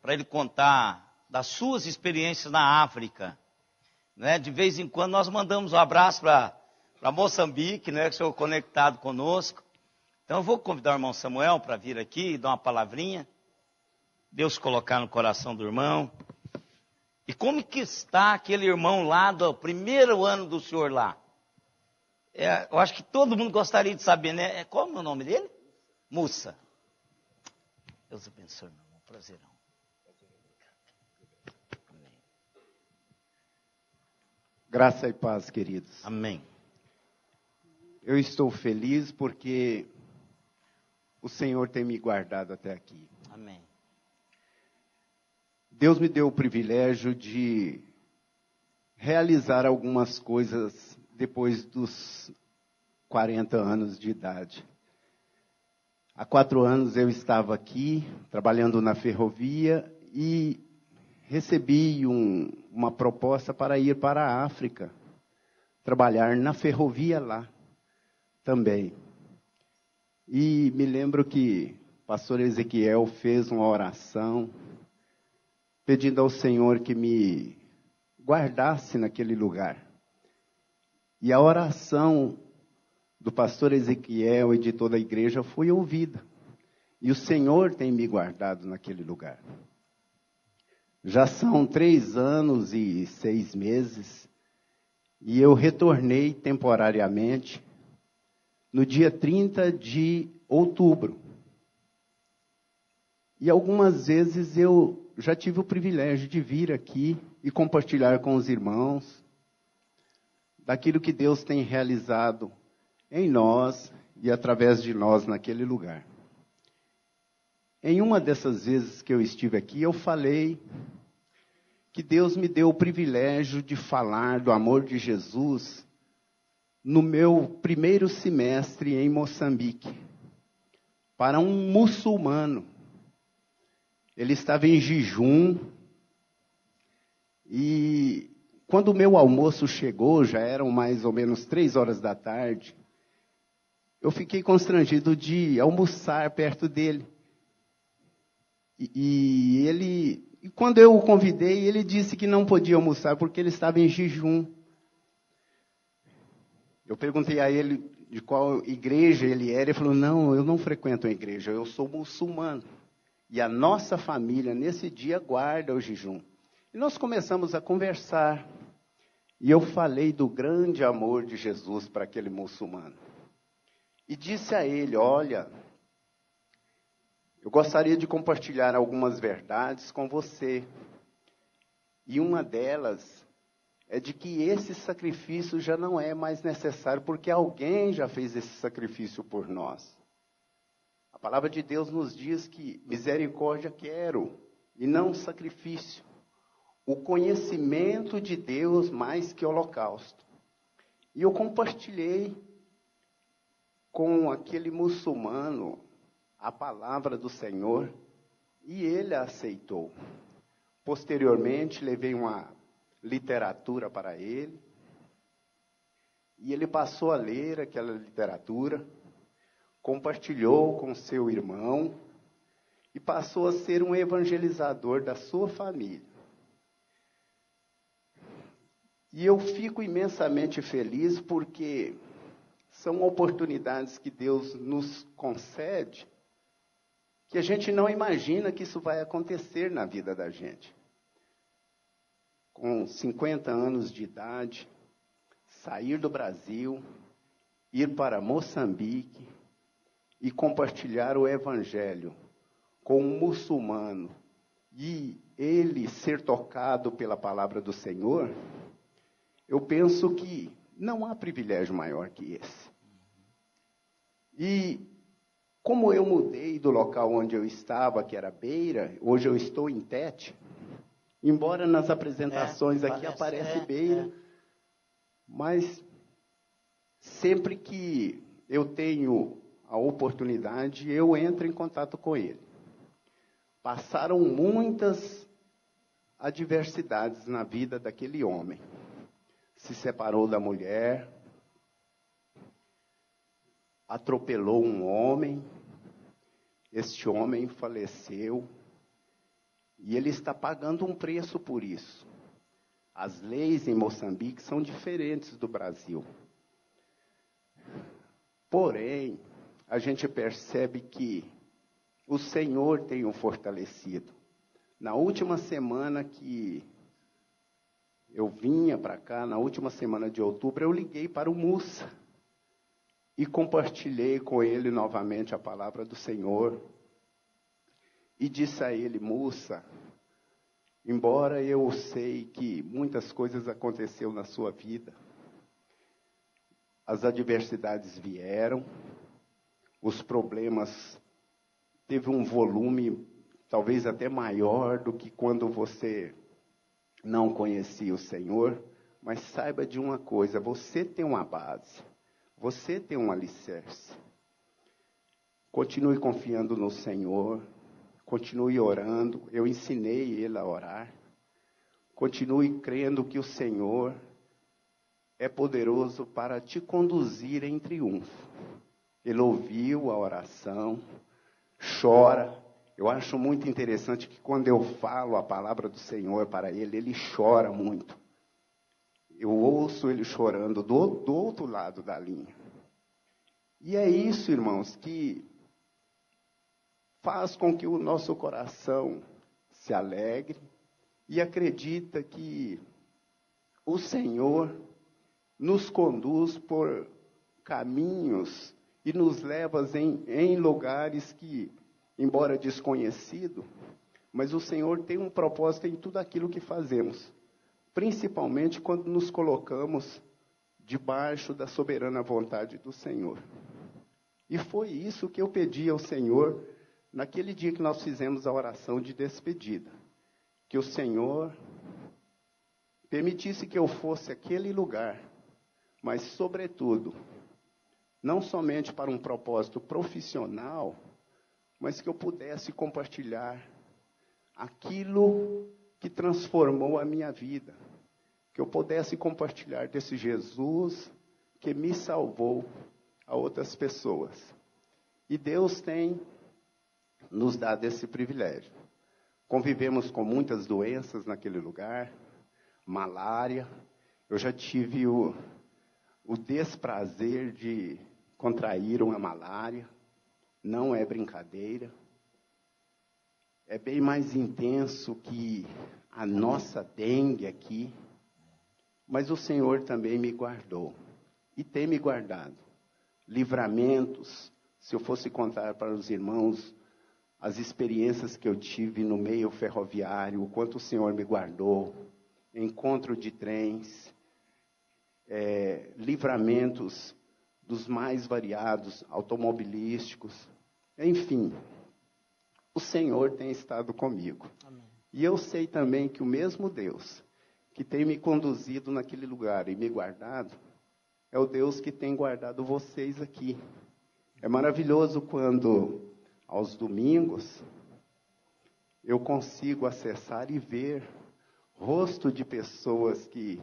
para ele contar das suas experiências na África. Né? De vez em quando nós mandamos um abraço para Moçambique, né? Que o senhor conectado conosco. Então eu vou convidar o irmão Samuel para vir aqui e dar uma palavrinha. Deus colocar no coração do irmão. E como que está aquele irmão lá do primeiro ano do senhor lá? Eu acho que todo mundo gostaria de saber, né? Qual é o nome dele? Mussa. Deus abençoe, meu irmão. Prazerão. Amém. Graça e paz, queridos. Amém. Eu estou feliz porque o Senhor tem me guardado até aqui. Amém. Deus me deu o privilégio de realizar algumas coisas depois dos 40 anos de idade. Há 4 anos eu estava aqui, trabalhando na ferrovia, e recebi uma proposta para ir para a África, trabalhar na ferrovia lá também. E me lembro que o pastor Ezequiel fez uma oração, pedindo ao Senhor que me guardasse naquele lugar. E a oração do pastor Ezequiel e de toda a igreja foi ouvida. E o Senhor tem me guardado naquele lugar. Já são 3 anos e 6 meses, e eu retornei temporariamente no dia 30 de outubro. E algumas vezes eu já tive o privilégio de vir aqui e compartilhar com os irmãos daquilo que Deus tem realizado em nós e através de nós naquele lugar. Em uma dessas vezes que eu estive aqui, eu falei que Deus me deu o privilégio de falar do amor de Jesus no meu primeiro semestre em Moçambique, para um muçulmano. Ele estava em jejum, e quando o meu almoço chegou, já eram mais ou menos 3 horas da tarde, eu fiquei constrangido de almoçar perto dele. E quando eu o convidei, ele disse que não podia almoçar porque ele estava em jejum. Eu perguntei a ele de qual igreja ele era, ele falou, não, eu não frequento a igreja, eu sou muçulmano. E a nossa família, nesse dia, guarda o jejum. E nós começamos a conversar. E eu falei do grande amor de Jesus para aquele muçulmano. E disse a ele, olha, eu gostaria de compartilhar algumas verdades com você. E uma delas é de que esse sacrifício já não é mais necessário, porque alguém já fez esse sacrifício por nós. A palavra de Deus nos diz que misericórdia quero, e não sacrifício. O conhecimento de Deus mais que holocausto. E eu compartilhei com aquele muçulmano a palavra do Senhor, e ele a aceitou. Posteriormente, levei uma literatura para ele, e ele passou a ler aquela literatura, compartilhou com seu irmão e passou a ser um evangelizador da sua família. E eu fico imensamente feliz porque são oportunidades que Deus nos concede que a gente não imagina que isso vai acontecer na vida da gente. Com 50 anos de idade, sair do Brasil, ir para Moçambique, e compartilhar o evangelho com um muçulmano e ele ser tocado pela palavra do Senhor, eu penso que não há privilégio maior que esse. E como eu mudei do local onde eu estava, que era Beira, hoje eu estou em Tete, embora nas apresentações aqui aparece Beira, mas sempre que eu tenho a oportunidade, eu entro em contato com ele. Passaram muitas adversidades na vida daquele homem. Se separou da mulher, atropelou um homem, este homem faleceu, E ele está pagando um preço por isso. As leis em Moçambique são diferentes do Brasil. Porém, a gente percebe que o Senhor tem o fortalecido. Na última semana que eu vinha para cá, na última semana de outubro, eu liguei para o Mussa e compartilhei com ele novamente a palavra do Senhor. E disse a ele: Mussa, embora eu sei que muitas coisas aconteceram na sua vida, as adversidades vieram, os problemas teve um volume talvez até maior do que quando você não conhecia o Senhor, mas saiba de uma coisa: você tem uma base, você tem um alicerce. Continue confiando no Senhor, continue orando. Eu ensinei ele a orar. Continue crendo que o Senhor é poderoso para te conduzir em triunfo. Ele ouviu a oração, chora. Eu acho muito interessante que quando eu falo a palavra do Senhor para ele, ele chora muito. Eu ouço ele chorando do outro lado da linha. E é isso, irmãos, que faz com que o nosso coração se alegre e acredita que o Senhor nos conduz por caminhos e nos leva em lugares que, embora desconhecido, mas o Senhor tem um propósito em tudo aquilo que fazemos, principalmente quando nos colocamos debaixo da soberana vontade do Senhor. E foi isso que eu pedi ao Senhor naquele dia que nós fizemos a oração de despedida, que o Senhor permitisse que eu fosse àquele lugar, mas sobretudo, não somente para um propósito profissional, mas que eu pudesse compartilhar aquilo que transformou a minha vida, que eu pudesse compartilhar desse Jesus que me salvou a outras pessoas. E Deus tem nos dado esse privilégio. Convivemos com muitas doenças naquele lugar, malária. Eu já tive o desprazer de contrair uma malária. Não é brincadeira. É bem mais intenso que a nossa dengue aqui. Mas o Senhor também me guardou. E tem me guardado. Livramentos. Se eu fosse contar para os irmãos as experiências que eu tive no meio ferroviário, o quanto o Senhor me guardou, encontro de trens, livramentos dos mais variados, automobilísticos, enfim, o Senhor tem estado comigo. Amém. E eu sei também que o mesmo Deus que tem me conduzido naquele lugar e me guardado, é o Deus que tem guardado vocês aqui. É maravilhoso quando, aos domingos, eu consigo acessar e ver rosto de pessoas que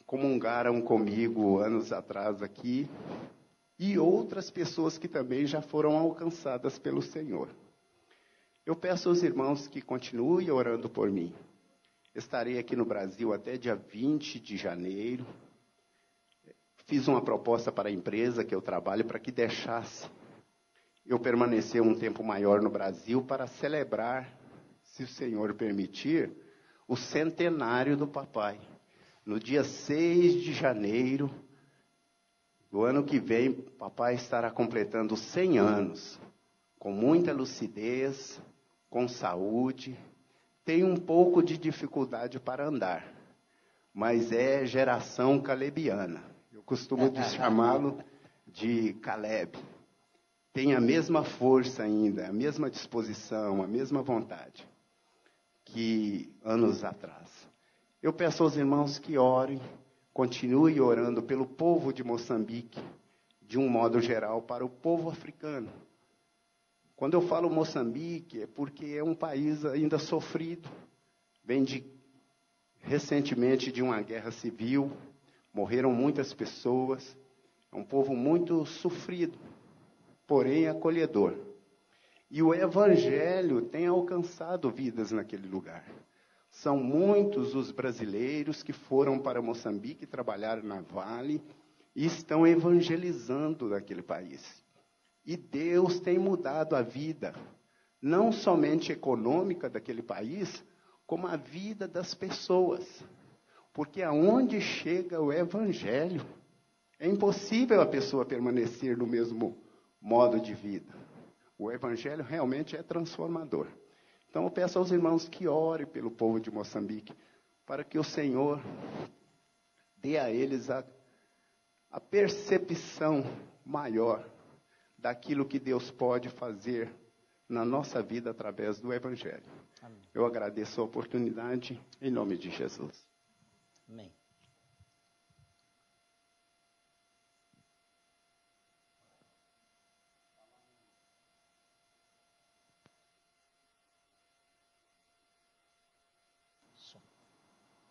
comungaram comigo anos atrás aqui, e outras pessoas que também já foram alcançadas pelo Senhor. Eu peço aos irmãos que continuem orando por mim. Estarei aqui no Brasil até dia 20 de janeiro. Fiz uma proposta para a empresa que eu trabalho para que deixasse eu permanecer um tempo maior no Brasil para celebrar, se o Senhor permitir, o centenário do papai. No dia 6 de janeiro do ano que vem, papai estará completando 100 anos, com muita lucidez, com saúde, tem um pouco de dificuldade para andar, mas é geração calebiana. Eu costumo chamá-lo de Caleb. Tem a mesma força ainda, a mesma disposição, a mesma vontade que anos atrás. Eu peço aos irmãos que orem, continuem orando pelo povo de Moçambique, de um modo geral, para o povo africano. Quando eu falo Moçambique, é porque é um país ainda sofrido, vem recentemente de uma guerra civil, morreram muitas pessoas, é um povo muito sofrido, porém acolhedor. E o Evangelho tem alcançado vidas naquele lugar. São muitos os brasileiros que foram para Moçambique, trabalharam na Vale, e estão evangelizando naquele país. E Deus tem mudado a vida, não somente econômica daquele país, como a vida das pessoas. Porque aonde chega o Evangelho, é impossível a pessoa permanecer no mesmo modo de vida. O Evangelho realmente é transformador. Então eu peço aos irmãos que orem pelo povo de Moçambique, para que o Senhor dê a eles a percepção maior daquilo que Deus pode fazer na nossa vida através do Evangelho. Amém. Eu agradeço a oportunidade, em nome de Jesus. Amém.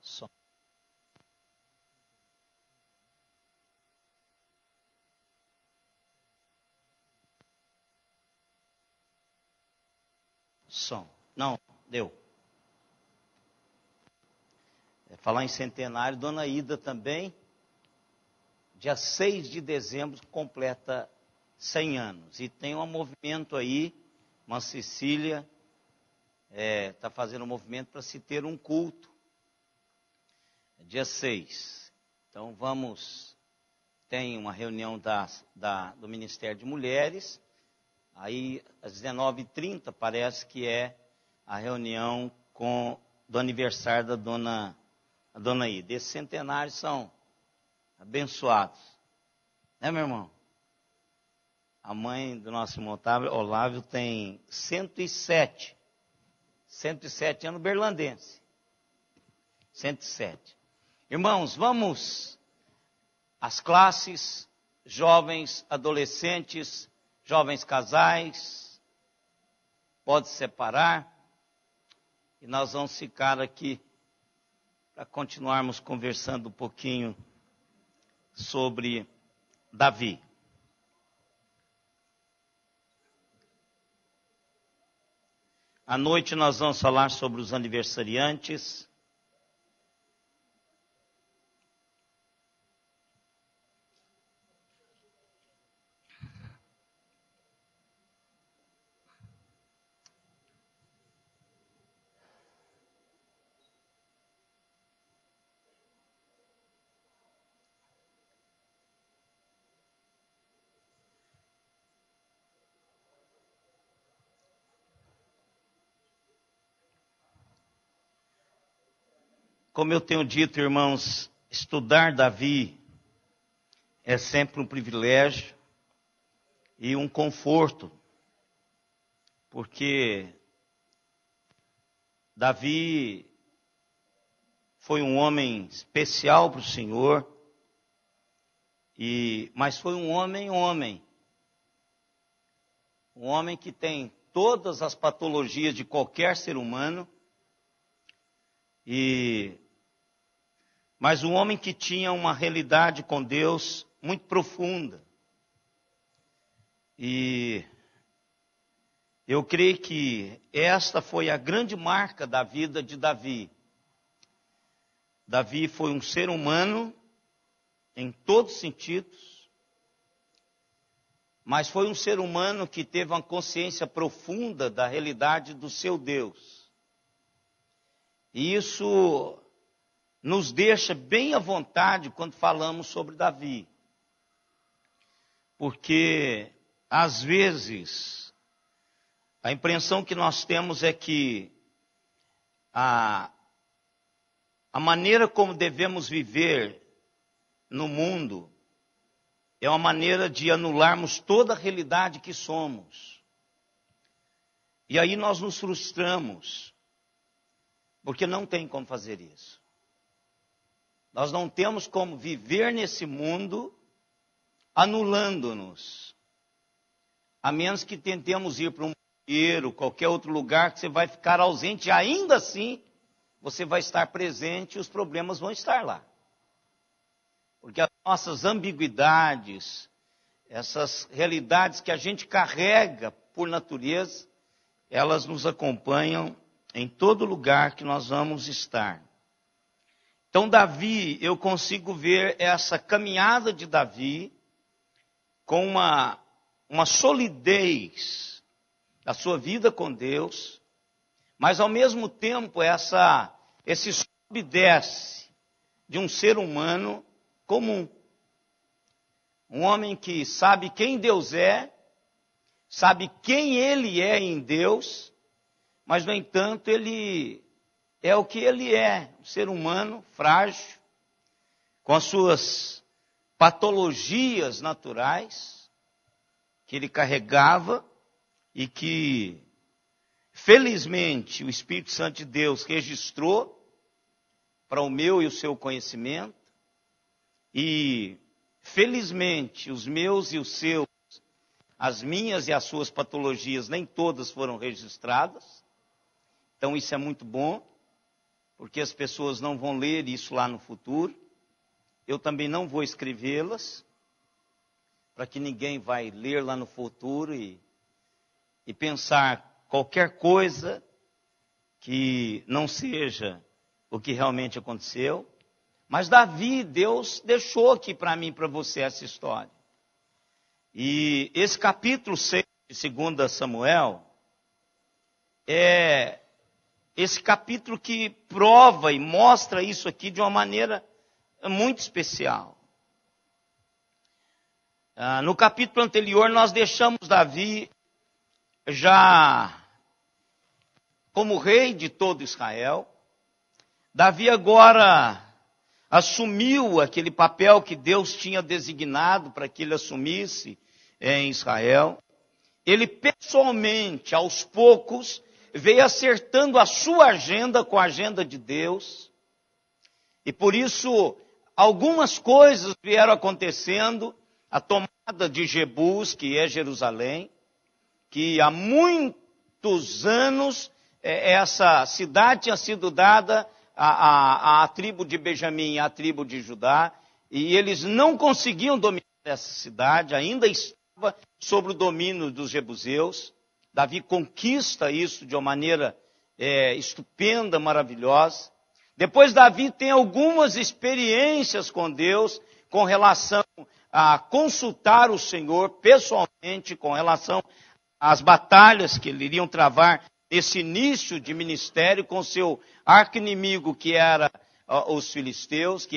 Som. Som. Não, deu. Falar em centenário, Dona Ida também, dia 6 de dezembro, completa 100 anos. E tem um movimento aí, uma Cecília está fazendo um movimento para se ter um culto. Dia 6. Então tem uma reunião do Ministério de Mulheres, aí às 19h30 parece que é a reunião do aniversário da Dona Ida. Esses centenários são abençoados. Né, meu irmão? A mãe do nosso irmão Olávio tem 107 anos, berlandense. 107. Irmãos, vamos às classes, jovens, adolescentes, jovens casais, pode separar, e nós vamos ficar aqui para continuarmos conversando um pouquinho sobre Davi. À noite nós vamos falar sobre os aniversariantes. Como eu tenho dito, irmãos, estudar Davi é sempre um privilégio e um conforto, porque Davi foi um homem especial para o Senhor, mas foi um homem. Um homem que tem todas as patologias de qualquer ser humano, mas um homem que tinha uma realidade com Deus muito profunda. E eu creio que esta foi a grande marca da vida de Davi. Davi foi um ser humano em todos os sentidos, mas foi um ser humano que teve uma consciência profunda da realidade do seu Deus. E isso nos deixa bem à vontade quando falamos sobre Davi. Porque, às vezes, a impressão que nós temos é que a maneira como devemos viver no mundo é uma maneira de anularmos toda a realidade que somos. E aí nós nos frustramos, porque não tem como fazer isso. Nós não temos como viver nesse mundo anulando-nos. A menos que tentemos ir para um banheiro, qualquer outro lugar, que você vai ficar ausente, e ainda assim você vai estar presente e os problemas vão estar lá. Porque as nossas ambiguidades, essas realidades que a gente carrega por natureza, elas nos acompanham em todo lugar que nós vamos estar. Então, Davi, eu consigo ver essa caminhada de Davi com uma solidez da sua vida com Deus, mas ao mesmo tempo esse sobe e desce de um ser humano comum. Um homem que sabe quem Deus é, sabe quem ele é em Deus, mas, no entanto, ele é o que ele é, um ser humano frágil, com as suas patologias naturais, que ele carregava e que, felizmente, o Espírito Santo de Deus registrou para o meu e o seu conhecimento, e, felizmente, os meus e os seus, as minhas e as suas patologias, nem todas foram registradas. Então isso é muito bom, porque as pessoas não vão ler isso lá no futuro. Eu também não vou escrevê-las, para que ninguém vai ler lá no futuro e pensar qualquer coisa que não seja o que realmente aconteceu. Mas Davi, Deus deixou aqui para mim e para você essa história. E esse capítulo 6 de 2 Samuel é esse capítulo que prova e mostra isso aqui de uma maneira muito especial. No capítulo anterior nós deixamos Davi já como rei de todo Israel. Davi agora assumiu aquele papel que Deus tinha designado para que ele assumisse em Israel. Ele pessoalmente, aos poucos, veio acertando a sua agenda com a agenda de Deus. E por isso, algumas coisas vieram acontecendo. A tomada de Jebus, que é Jerusalém, que há muitos anos essa cidade tinha sido dada à tribo de Benjamim e à tribo de Judá, e eles não conseguiam dominar essa cidade, ainda estava sob o domínio dos jebuseus. Davi conquista isso de uma maneira estupenda, maravilhosa. Depois Davi tem algumas experiências com Deus, com relação a consultar o Senhor pessoalmente, com relação às batalhas que ele iriam travar nesse início de ministério com seu arqui-inimigo, que era os filisteus,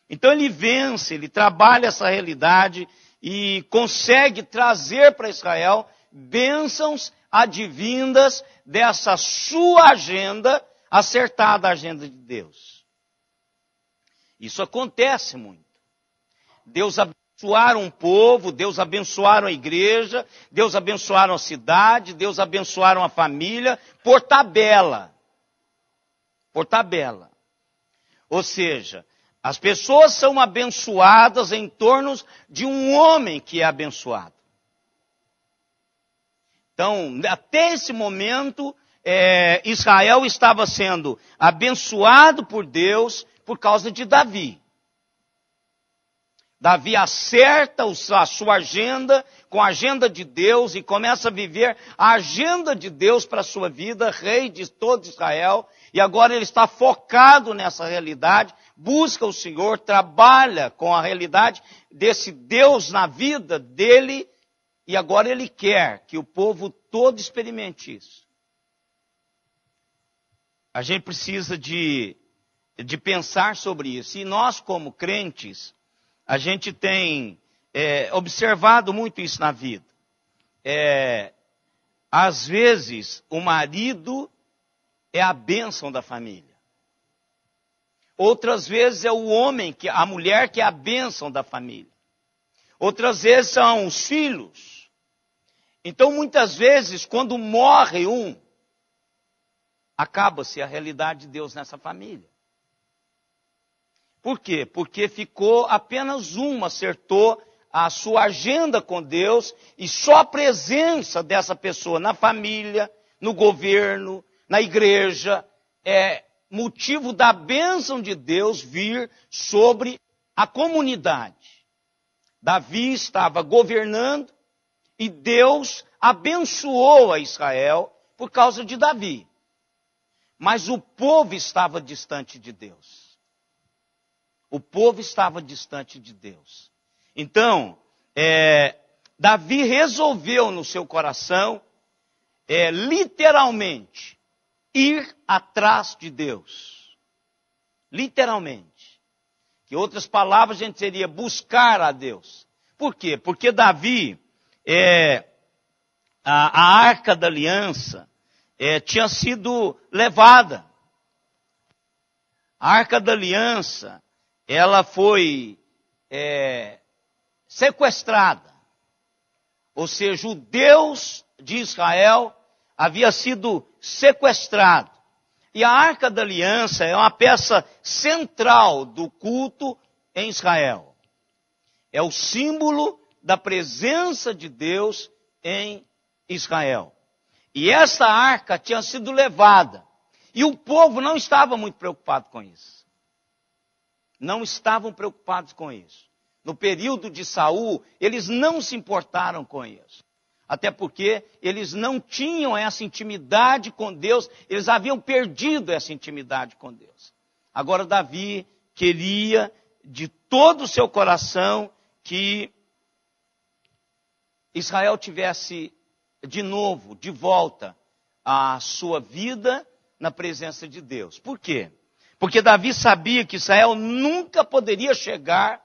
Então ele vence, ele trabalha essa realidade e consegue trazer para Israel bênçãos advindas dessa sua agenda, acertada a agenda de Deus. Isso acontece muito. Deus abençoar um povo, Deus abençoar a igreja, Deus abençoar a cidade, Deus abençoar a família, por tabela. Por tabela. Ou seja, as pessoas são abençoadas em torno de um homem que é abençoado. Então, até esse momento, Israel estava sendo abençoado por Deus por causa de Davi. Davi acerta a sua agenda com a agenda de Deus e começa a viver a agenda de Deus para a sua vida, rei de todo Israel. E agora ele está focado nessa realidade, busca o Senhor, trabalha com a realidade desse Deus na vida dele. E agora ele quer que o povo todo experimente isso. A gente precisa de pensar sobre isso. E nós, como crentes, a gente tem observado muito isso na vida. Às vezes, o marido é a bênção da família. Outras vezes é o homem, a mulher que é a bênção da família. Outras vezes são os filhos. Então, muitas vezes, quando morre um, acaba-se a realidade de Deus nessa família. Por quê? Porque ficou apenas um, acertou a sua agenda com Deus, e só a presença dessa pessoa na família, no governo, na igreja, é motivo da bênção de Deus vir sobre a comunidade. Davi estava governando, e Deus abençoou a Israel por causa de Davi. Mas o povo estava distante de Deus. O povo estava distante de Deus. Então, Davi resolveu no seu coração, literalmente, ir atrás de Deus. Literalmente. Que outras palavras a gente seria buscar a Deus. Por quê? Porque Davi, a Arca da Aliança, tinha sido levada. A Arca da Aliança, ela foi sequestrada. Ou seja, o Deus de Israel havia sido sequestrado. E a Arca da Aliança é uma peça central do culto em Israel. É o símbolo da presença de Deus em Israel. E essa arca tinha sido levada. E o povo não estava muito preocupado com isso. Não estavam preocupados com isso. No período de Saul, eles não se importaram com isso. Até porque eles não tinham essa intimidade com Deus, eles haviam perdido essa intimidade com Deus. Agora Davi queria de todo o seu coração que Israel tivesse de novo, de volta, a sua vida na presença de Deus. Por quê? Porque Davi sabia que Israel nunca poderia chegar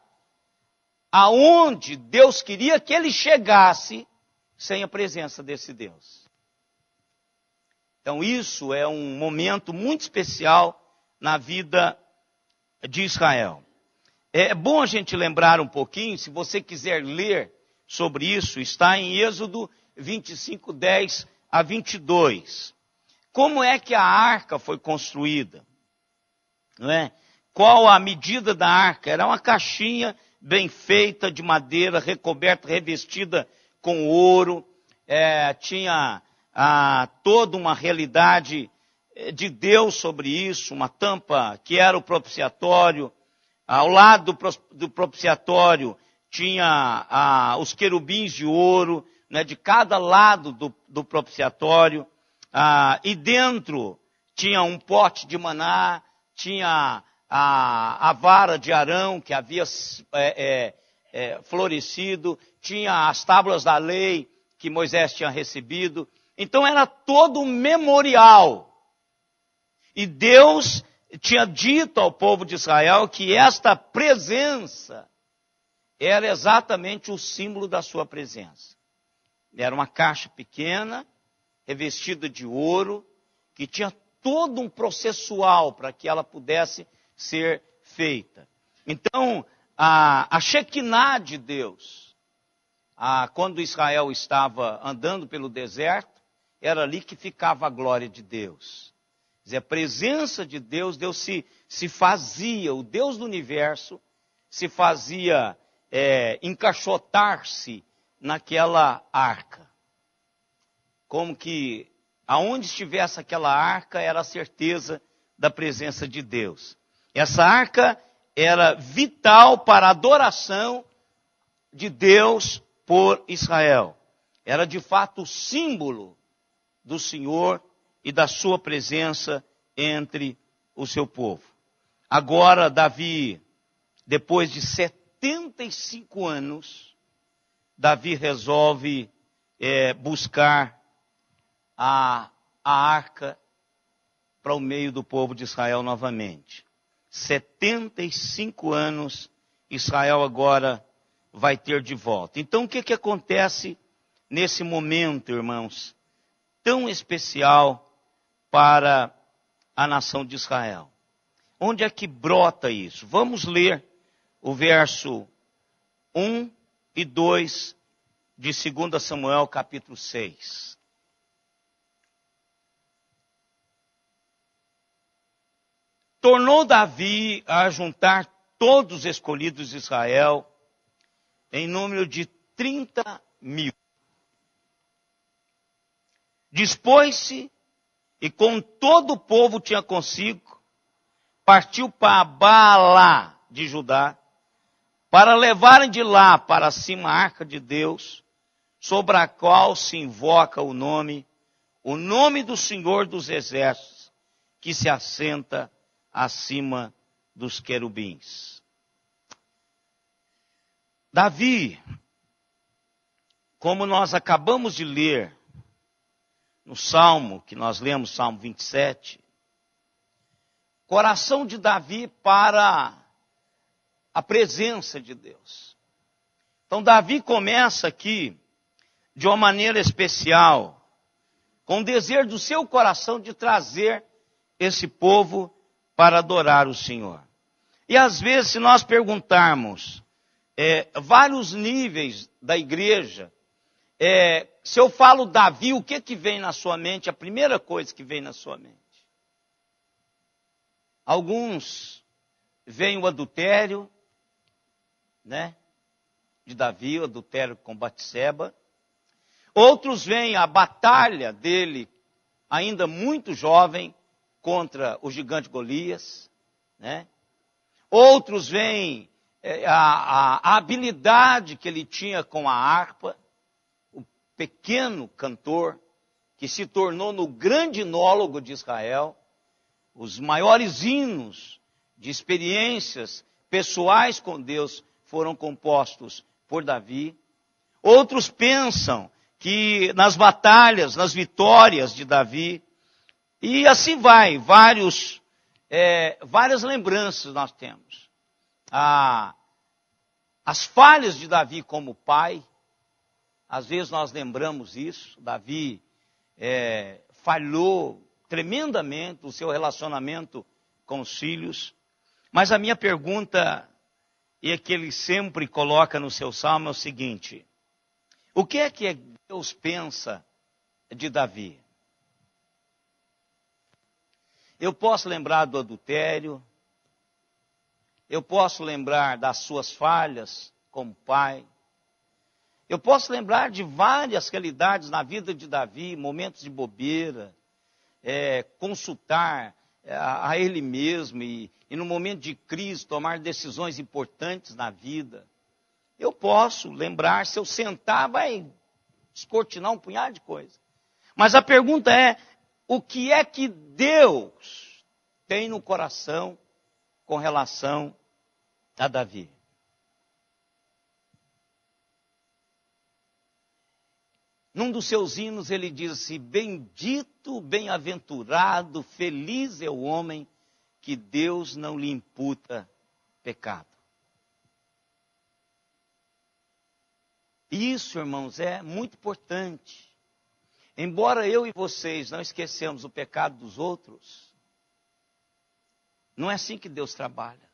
aonde Deus queria que ele chegasse sem a presença desse Deus. Então isso é um momento muito especial na vida de Israel. É bom a gente lembrar um pouquinho, se você quiser ler sobre isso, está em Êxodo 25, 10 a 22. Como é que a arca foi construída? Não é? Qual a medida da arca? Era uma caixinha bem feita de madeira, recoberta, revestida com ouro. Tinha toda uma realidade de Deus sobre isso, uma tampa que era o propiciatório. Ao lado do propiciatório tinha os querubins de ouro, né, de cada lado do propiciatório. E dentro tinha um pote de maná, tinha a vara de Arão que havia florescido, tinha as tábuas da lei que Moisés tinha recebido. Então era todo um memorial. E Deus tinha dito ao povo de Israel que esta presença era exatamente o símbolo da sua presença. Era uma caixa pequena, revestida de ouro, que tinha todo um processual para que ela pudesse ser feita. Então, a Shekinah de Deus, quando Israel estava andando pelo deserto, era ali que ficava a glória de Deus. Quer dizer, a presença de Deus, Deus se fazia, o Deus do universo, se fazia encaixotar-se naquela arca. Como que aonde estivesse aquela arca era a certeza da presença de Deus. Essa arca era vital para a adoração de Deus por Israel. Era de fato o símbolo do Senhor e da sua presença entre o seu povo. Agora Davi, depois de 75 anos, Davi resolve buscar a arca para o meio do povo de Israel novamente. 75 anos, Israel agora vai ter de volta. Então o que acontece nesse momento, irmãos, tão especial para a nação de Israel? Onde é que brota isso? Vamos ler o verso 1 e 2 de 2 Samuel, capítulo 6. Tornou Davi a juntar todos os escolhidos de Israel em número de 30.000. Dispôs-se e com todo o povo tinha consigo, partiu para Baalá de Judá, para levarem de lá para cima a arca de Deus, sobre a qual se invoca o nome do Senhor dos Exércitos, que se assenta acima dos querubins. Davi, como nós acabamos de ler no Salmo, que nós lemos, Salmo 27, coração de Davi para a presença de Deus. Então Davi começa aqui de uma maneira especial, com o desejo do seu coração de trazer esse povo para adorar o Senhor. E às vezes, se nós perguntarmos vários níveis da igreja, se eu falo Davi, o que vem na sua mente? A primeira coisa que vem na sua mente. Alguns veem o adultério, né, de Davi, o adultério com Batseba. Outros veem a batalha dele, ainda muito jovem, contra o gigante Golias, né? Outros veem a habilidade que ele tinha com a harpa, o pequeno cantor, que se tornou no grande enólogo de Israel, os maiores hinos de experiências pessoais com Deus foram compostos por Davi. Outros pensam que nas batalhas, nas vitórias de Davi, e assim vai, várias lembranças nós temos. As falhas de Davi como pai, às vezes nós lembramos isso. Davi falhou tremendamente o seu relacionamento com os filhos. Mas a minha pergunta, e que ele sempre coloca no seu salmo, é o seguinte: o que é que Deus pensa de Davi? Eu posso lembrar do adultério, eu posso lembrar das suas falhas como pai, eu posso lembrar de várias realidades na vida de Davi, momentos de bobeira, consultar a ele mesmo e no momento de crise tomar decisões importantes na vida. Eu posso lembrar, se eu sentar vai descortinar um punhado de coisa. Mas a pergunta é, o que é que Deus tem no coração com relação a Davi? Num dos seus hinos ele diz assim: bendito, bem-aventurado, feliz é o homem que Deus não lhe imputa pecado. Isso, irmãos, é muito importante. Embora eu e vocês não esquecemos o pecado dos outros, não é assim que Deus trabalha.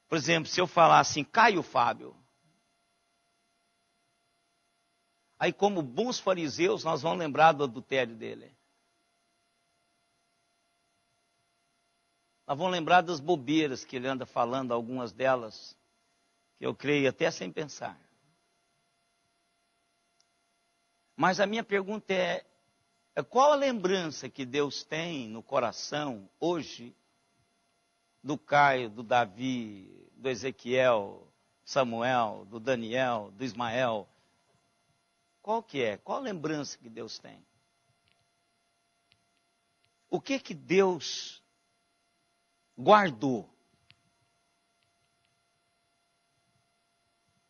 Por exemplo, se eu falar assim, Caio Fábio, aí como bons fariseus nós vamos lembrar do adultério dele. Nós vamos lembrar das bobeiras que ele anda falando, algumas delas, que eu creio até sem pensar. Mas a minha pergunta é qual a lembrança que Deus tem no coração hoje do Caio, do Davi, do Ezequiel, Samuel, do Daniel, do Ismael? Qual que é? Qual a lembrança que Deus tem? O que Deus guardou?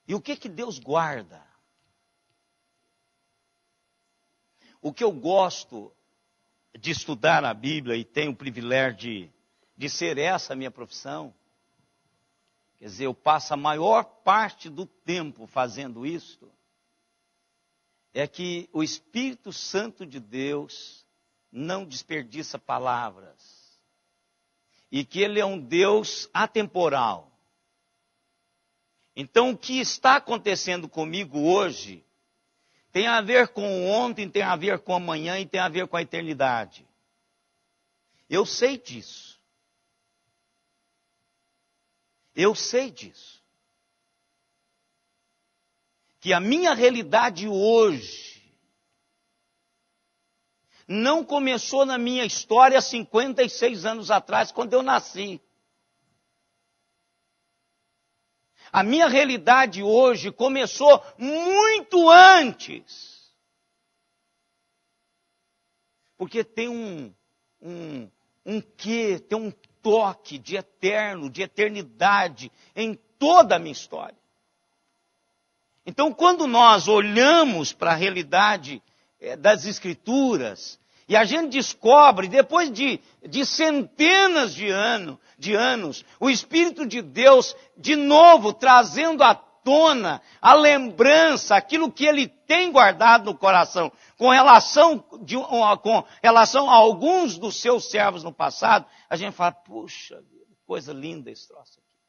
E o que Deus guarda? O que eu gosto de estudar na Bíblia, e tenho o privilégio de ser essa a minha profissão, quer dizer, eu passo a maior parte do tempo fazendo isso, é que o Espírito Santo de Deus não desperdiça palavras, e que Ele é um Deus atemporal. Então, o que está acontecendo comigo hoje tem a ver com ontem, tem a ver com amanhã e tem a ver com a eternidade. Eu sei disso. Eu sei disso. Que a minha realidade hoje não começou na minha história 56 anos atrás, quando eu nasci. A minha realidade hoje começou muito antes. Porque tem um quê, tem um toque de eterno, de eternidade em toda a minha história. Então, quando nós olhamos para a realidade das Escrituras, e a gente descobre, depois de centenas de anos, o Espírito de Deus, de novo, trazendo à tona a lembrança, aquilo que Ele tem guardado no coração, com relação a alguns dos seus servos no passado, a gente fala, puxa, coisa linda esse troço aqui.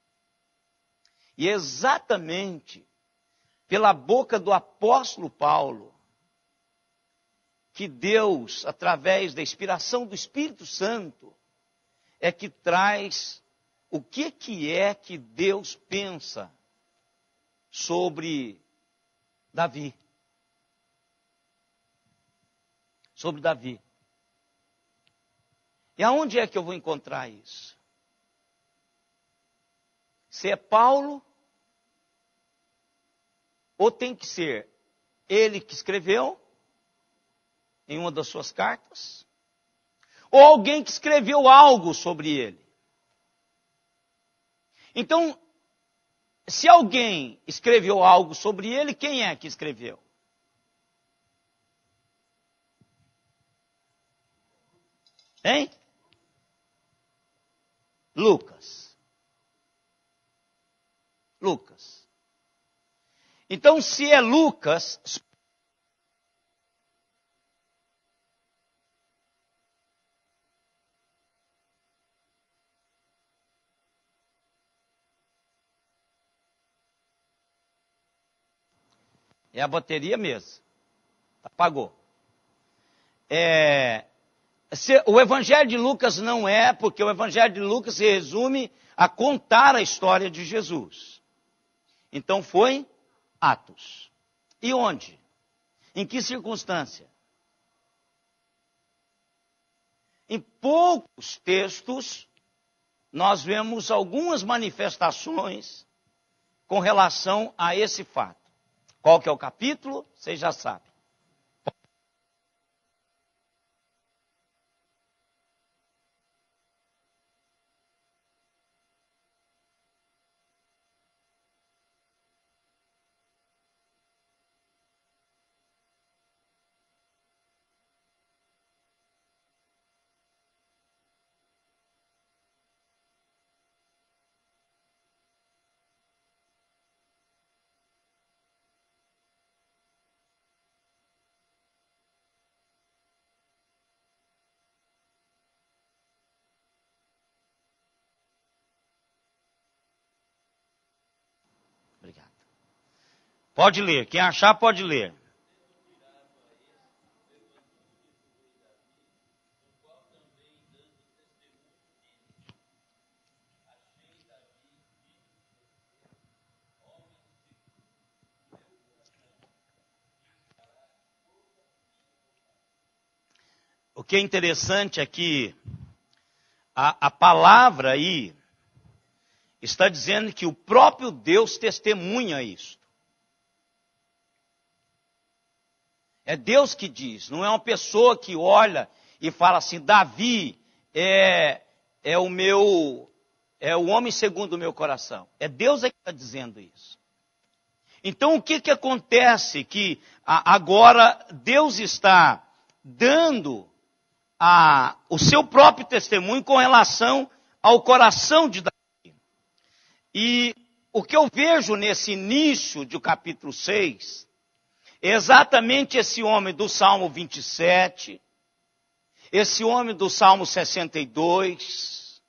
E exatamente pela boca do apóstolo Paulo, que Deus, através da inspiração do Espírito Santo, é que traz o que é que Deus pensa sobre Davi. Sobre Davi. E aonde é que eu vou encontrar isso? Se é Paulo, ou tem que ser ele que escreveu, em uma das suas cartas, ou alguém que escreveu algo sobre ele. Então, se alguém escreveu algo sobre ele, quem é que escreveu? Hein? Lucas. Então, se é Lucas, é a bateria mesmo. Apagou. O Evangelho de Lucas não é, porque o Evangelho de Lucas se resume a contar a história de Jesus. Então foi Atos. E onde? Em que circunstância? Em poucos textos, nós vemos algumas manifestações com relação a esse fato. Qual que é o capítulo? Vocês já sabem. Obrigado. Pode ler. Quem achar, pode ler. O que é interessante é que a palavra aí está dizendo que o próprio Deus testemunha isso. É Deus que diz, não é uma pessoa que olha e fala assim, Davi é o homem segundo o meu coração. É Deus que está dizendo isso. Então o que acontece? Que agora Deus está dando o seu próprio testemunho com relação ao coração de Davi. E o que eu vejo nesse início do capítulo 6, é exatamente esse homem do Salmo 27, esse homem do Salmo 62,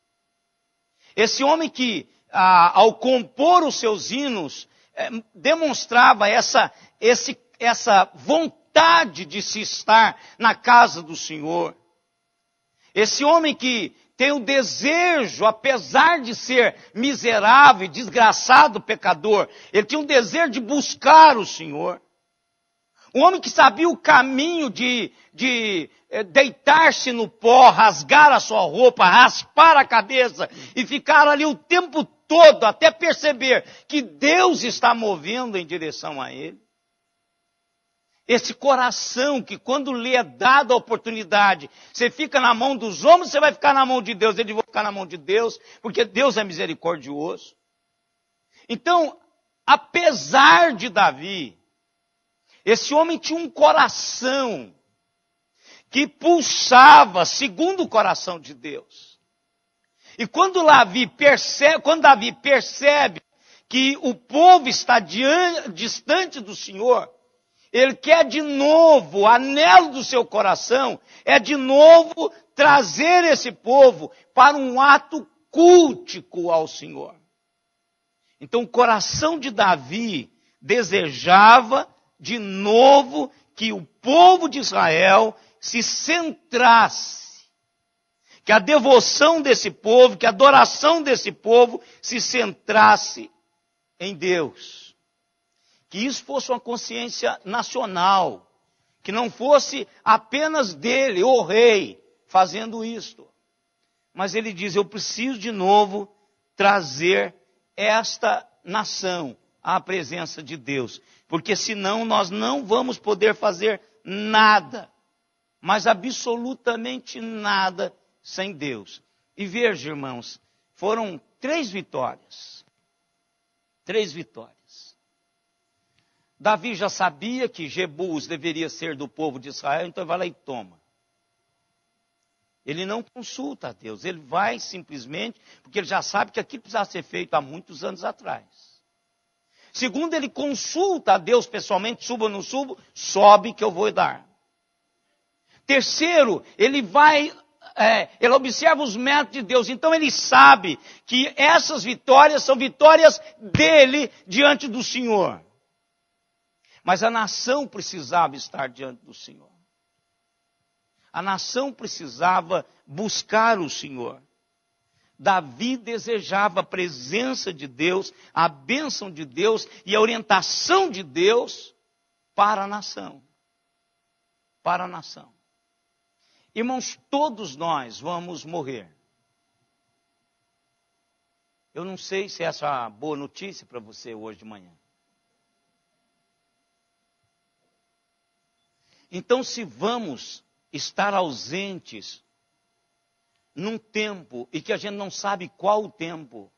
esse homem que, ao compor os seus hinos, demonstrava essa vontade de se estar na casa do Senhor. Esse homem que tem o desejo, apesar de ser miserável e desgraçado pecador, ele tinha um desejo de buscar o Senhor. Um homem que sabia o caminho de deitar-se no pó, rasgar a sua roupa, raspar a cabeça e ficar ali o tempo todo até perceber que Deus está movendo em direção a ele. Esse coração que quando lhe é dada a oportunidade, você fica na mão dos homens, você vai ficar na mão de Deus. Ele vai ficar na mão de Deus, porque Deus é misericordioso. Então, apesar de Davi, esse homem tinha um coração que pulsava segundo o coração de Deus. E quando Davi percebe que o povo está distante do Senhor, ele quer de novo, o anelo do seu coração é de novo trazer esse povo para um ato cultico ao Senhor. Então o coração de Davi desejava de novo que o povo de Israel se centrasse, que a devoção desse povo, que a adoração desse povo se centrasse em Deus. Que isso fosse uma consciência nacional, que não fosse apenas dele, o rei, fazendo isto. Mas ele diz, eu preciso de novo trazer esta nação à presença de Deus, porque senão nós não vamos poder fazer nada, mas absolutamente nada sem Deus. E veja, irmãos, foram 3 vitórias. 3 vitórias. Davi já sabia que Jebus deveria ser do povo de Israel, então ele vai lá e toma. Ele não consulta a Deus, ele vai simplesmente, porque ele já sabe que aquilo precisava ser feito há muitos anos atrás. Segundo, ele consulta a Deus pessoalmente, subo ou não subo, sobe que eu vou dar. Terceiro, ele observa os métodos de Deus, então ele sabe que essas vitórias são vitórias dele diante do Senhor. Mas a nação precisava estar diante do Senhor. A nação precisava buscar o Senhor. Davi desejava a presença de Deus, a bênção de Deus e a orientação de Deus para a nação. Para a nação. Irmãos, todos nós vamos morrer. Eu não sei se essa é uma boa notícia para você hoje de manhã. Então, se vamos estar ausentes num tempo e que a gente não sabe qual o tempo,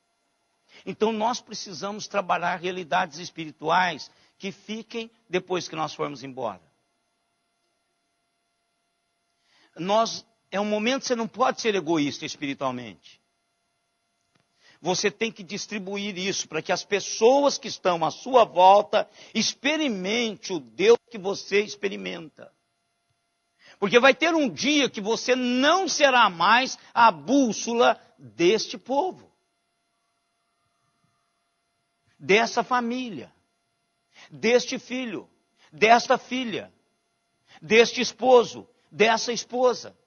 então nós precisamos trabalhar realidades espirituais que fiquem depois que nós formos embora. É um momento que você não pode ser egoísta espiritualmente. Você tem que distribuir isso para que as pessoas que estão à sua volta experimentem o Deus que você experimenta. Porque vai ter um dia que você não será mais a bússola deste povo, dessa família, deste filho, desta filha, deste esposo, dessa esposa.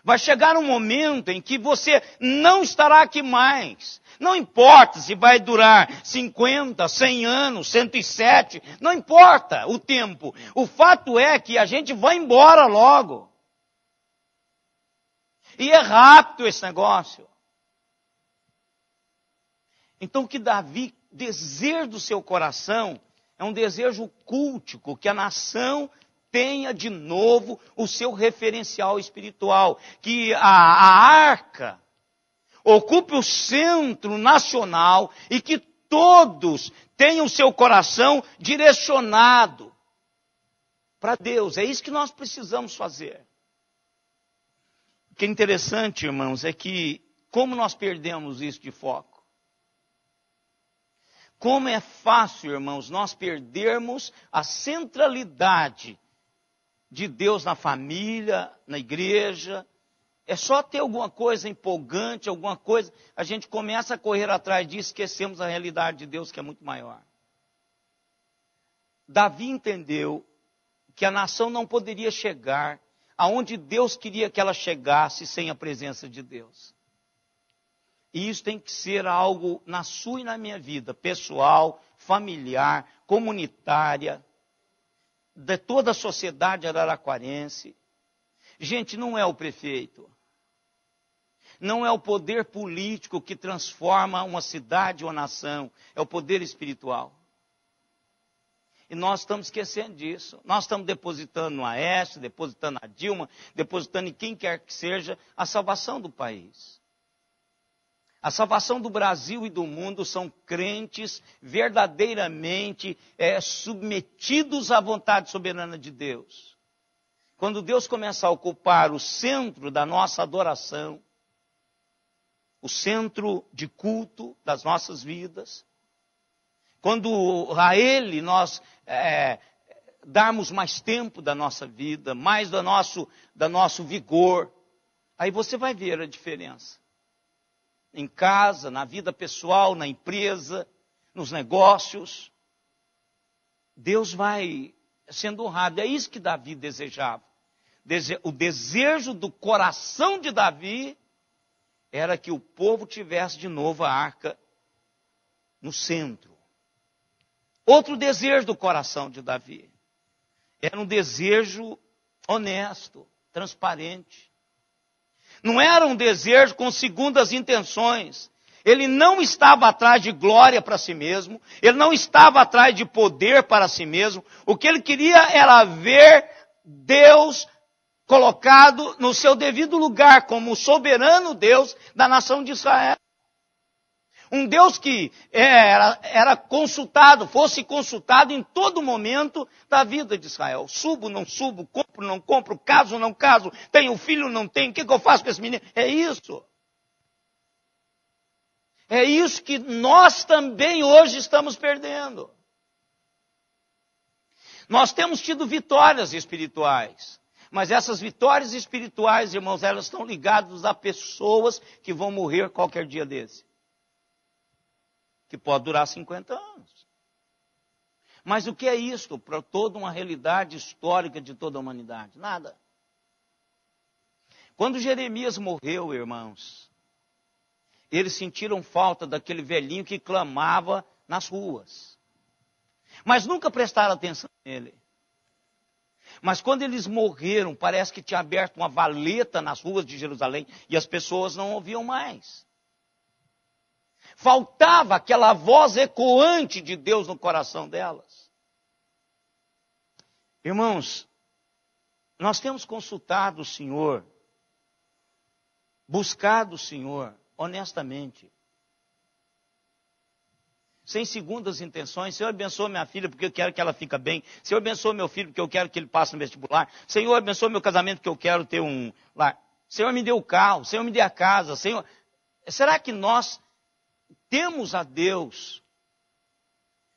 Vai chegar um momento em que você não estará aqui mais. Não importa se vai durar 50, 100 anos, 107, não importa o tempo. O fato é que a gente vai embora logo. E é rápido esse negócio. Então o que Davi deseja do seu coração é um desejo cultico, que a nação tenha de novo o seu referencial espiritual, que a arca ocupe o centro nacional e que todos tenham o seu coração direcionado para Deus. É isso que nós precisamos fazer. O que é interessante, irmãos, é que como nós perdemos isso de foco. Como é fácil, irmãos, nós perdermos a centralidade de Deus na família, na igreja. É só ter alguma coisa empolgante, alguma coisa, a gente começa a correr atrás disso, esquecemos a realidade de Deus que é muito maior. Davi entendeu que a nação não poderia chegar aonde Deus queria que ela chegasse sem a presença de Deus. E isso tem que ser algo na sua e na minha vida, pessoal, familiar, comunitária. de toda a sociedade araraquarense. Gente, não é o prefeito, não é o poder político que transforma uma cidade ou nação, é o poder espiritual. E nós estamos esquecendo disso. Nós estamos depositando no Aécio, depositando na Dilma, depositando em quem quer que seja a salvação do país. A salvação do Brasil e do mundo são crentes verdadeiramente submetidos à vontade soberana de Deus. Quando Deus começar a ocupar o centro da nossa adoração, o centro de culto das nossas vidas, quando a Ele nós darmos mais tempo da nossa vida, mais do nosso vigor, aí você vai ver a diferença. Em casa, na vida pessoal, na empresa, nos negócios, Deus vai sendo honrado. É isso que Davi desejava. O desejo do coração de Davi era que o povo tivesse de novo a arca no centro. Outro desejo do coração de Davi era um desejo honesto, transparente. Não era um desejo com segundas intenções. Ele não estava atrás de glória para si mesmo. Ele não estava atrás de poder para si mesmo. O que ele queria era ver Deus colocado no seu devido lugar como o soberano Deus da nação de Israel. Um Deus que era consultado, fosse consultado em todo momento da vida de Israel. Subo, não subo, compro, não compro, caso, não caso, tenho filho, não tenho, o que eu faço com esse menino? É isso. É isso que nós também hoje estamos perdendo. Nós temos tido vitórias espirituais, mas essas vitórias espirituais, irmãos, elas estão ligadas a pessoas que vão morrer qualquer dia desse. Que pode durar 50 anos. Mas o que é isto para toda uma realidade histórica de toda a humanidade? Nada. Quando Jeremias morreu, irmãos, eles sentiram falta daquele velhinho que clamava nas ruas. Mas nunca prestaram atenção nele. Mas quando eles morreram, parece que tinha aberto uma valeta nas ruas de Jerusalém e as pessoas não ouviam mais. Faltava aquela voz ecoante de Deus no coração delas. Irmãos, nós temos consultado o Senhor, buscado o Senhor, honestamente. Sem segundas intenções. Senhor, abençoa minha filha porque eu quero que ela fique bem. Senhor, abençoa meu filho porque eu quero que ele passe no vestibular. Senhor, abençoa meu casamento porque eu quero ter um lar. Senhor, me dê o carro. Senhor, me dê a casa. Senhor, será que nós temos a Deus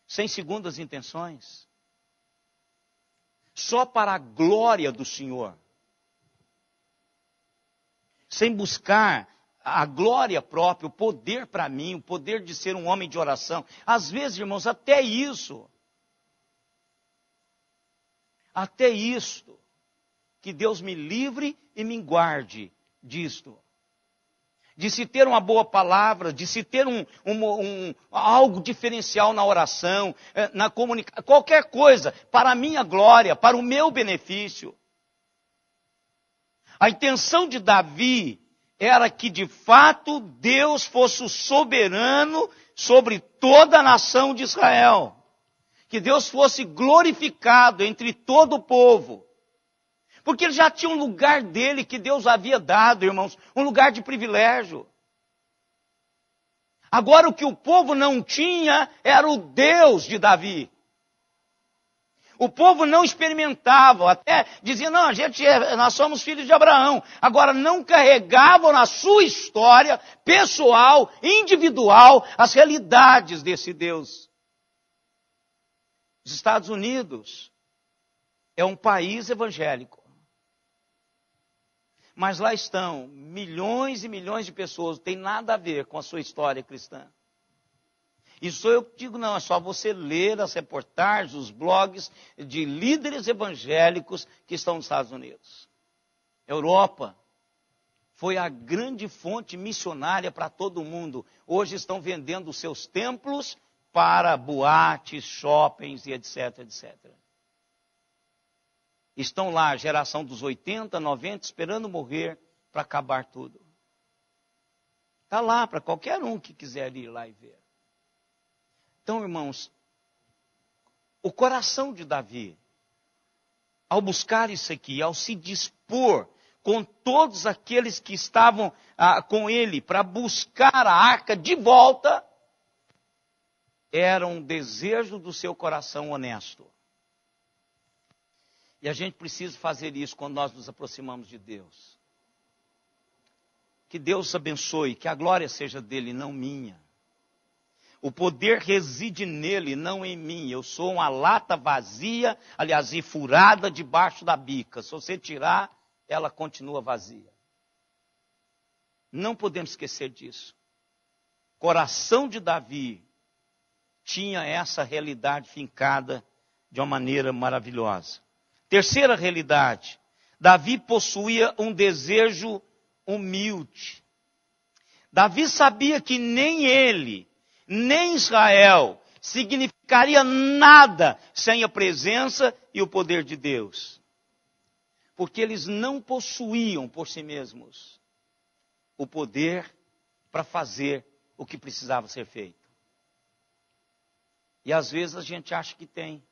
sem segundas intenções? Só para a glória do Senhor. Sem buscar a glória própria, o poder para mim, o poder de ser um homem de oração. Às vezes, irmãos, até isso. Até isto. Que Deus me livre e me guarde disto. De se ter uma boa palavra, de se ter algo diferencial na oração, na comunicação, qualquer coisa, para a minha glória, para o meu benefício. A intenção de Davi era que de fato Deus fosse o soberano sobre toda a nação de Israel. Que Deus fosse glorificado entre todo o povo. Porque ele já tinha um lugar dele que Deus havia dado, irmãos, um lugar de privilégio. Agora o que o povo não tinha era o Deus de Davi. O povo não experimentava, até dizia, não, nós somos filhos de Abraão. Agora não carregavam na sua história pessoal, individual, as realidades desse Deus. Os Estados Unidos é um país evangélico. Mas lá estão milhões e milhões de pessoas, não tem nada a ver com a sua história cristã. Isso eu digo, não, é só você ler as reportagens, os blogs de líderes evangélicos que estão nos Estados Unidos. Europa foi a grande fonte missionária para todo mundo. Hoje estão vendendo os seus templos para boates, shoppings e etc, etc. estão lá, a geração dos 80, 90, esperando morrer para acabar tudo. Está lá para qualquer um que quiser ir lá e ver. Então, irmãos, o coração de Davi, ao buscar isso aqui, ao se dispor com todos aqueles que estavam com ele para buscar a arca de volta, era um desejo do seu coração honesto. E a gente precisa fazer isso quando nós nos aproximamos de Deus. Que Deus abençoe, que a glória seja dele, não minha. O poder reside nele, não em mim. Eu sou uma lata vazia, aliás, e furada debaixo da bica. Se você tirar, ela continua vazia. Não podemos esquecer disso. O coração de Davi tinha essa realidade fincada de uma maneira maravilhosa. Terceira realidade, Davi possuía um desejo humilde. Davi sabia que nem ele, nem Israel significaria nada sem a presença e o poder de Deus. Porque eles não possuíam por si mesmos o poder para fazer o que precisava ser feito. E às vezes a gente acha que tem.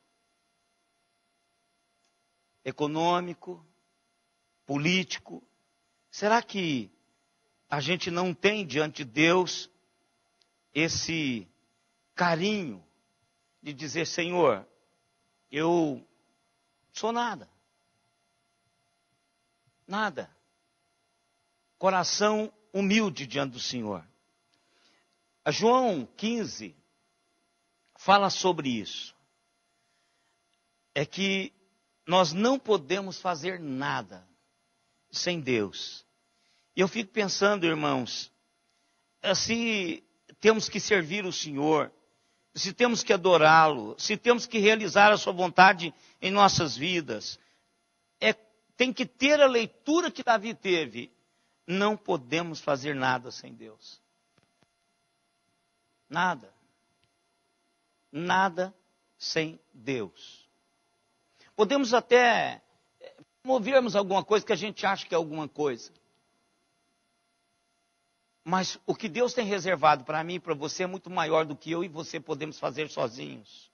Econômico, político. Será que a gente não tem diante de Deus esse carinho de dizer, Senhor, eu sou nada. Nada. Coração humilde diante do Senhor. A João 15 fala sobre isso. É que nós não podemos fazer nada sem Deus. E eu fico pensando, irmãos, se temos que servir o Senhor, se temos que adorá-lo, se temos que realizar a sua vontade em nossas vidas, tem que ter a leitura que Davi teve. Não podemos fazer nada sem Deus. Nada. Nada sem Deus. Podemos até movermos alguma coisa que a gente acha que é alguma coisa. Mas o que Deus tem reservado para mim e para você é muito maior do que eu e você podemos fazer sozinhos.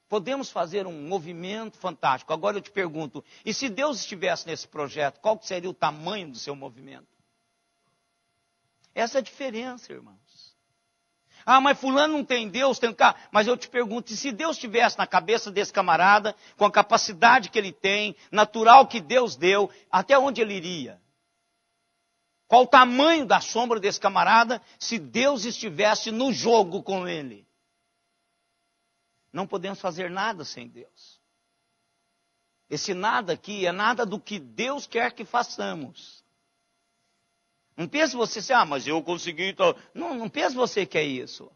Podemos fazer um movimento fantástico. Agora eu te pergunto, e se Deus estivesse nesse projeto, qual seria o tamanho do seu movimento? Essa é a diferença, irmãos. Ah, mas fulano não tem Deus, tem cá. Mas eu te pergunto, e se Deus estivesse na cabeça desse camarada, com a capacidade que ele tem, natural que Deus deu, até onde ele iria? Qual o tamanho da sombra desse camarada se Deus estivesse no jogo com ele? Não podemos fazer nada sem Deus. Esse nada aqui é nada do que Deus quer que façamos. Não pense você assim, mas eu consegui. Não pense você que é isso.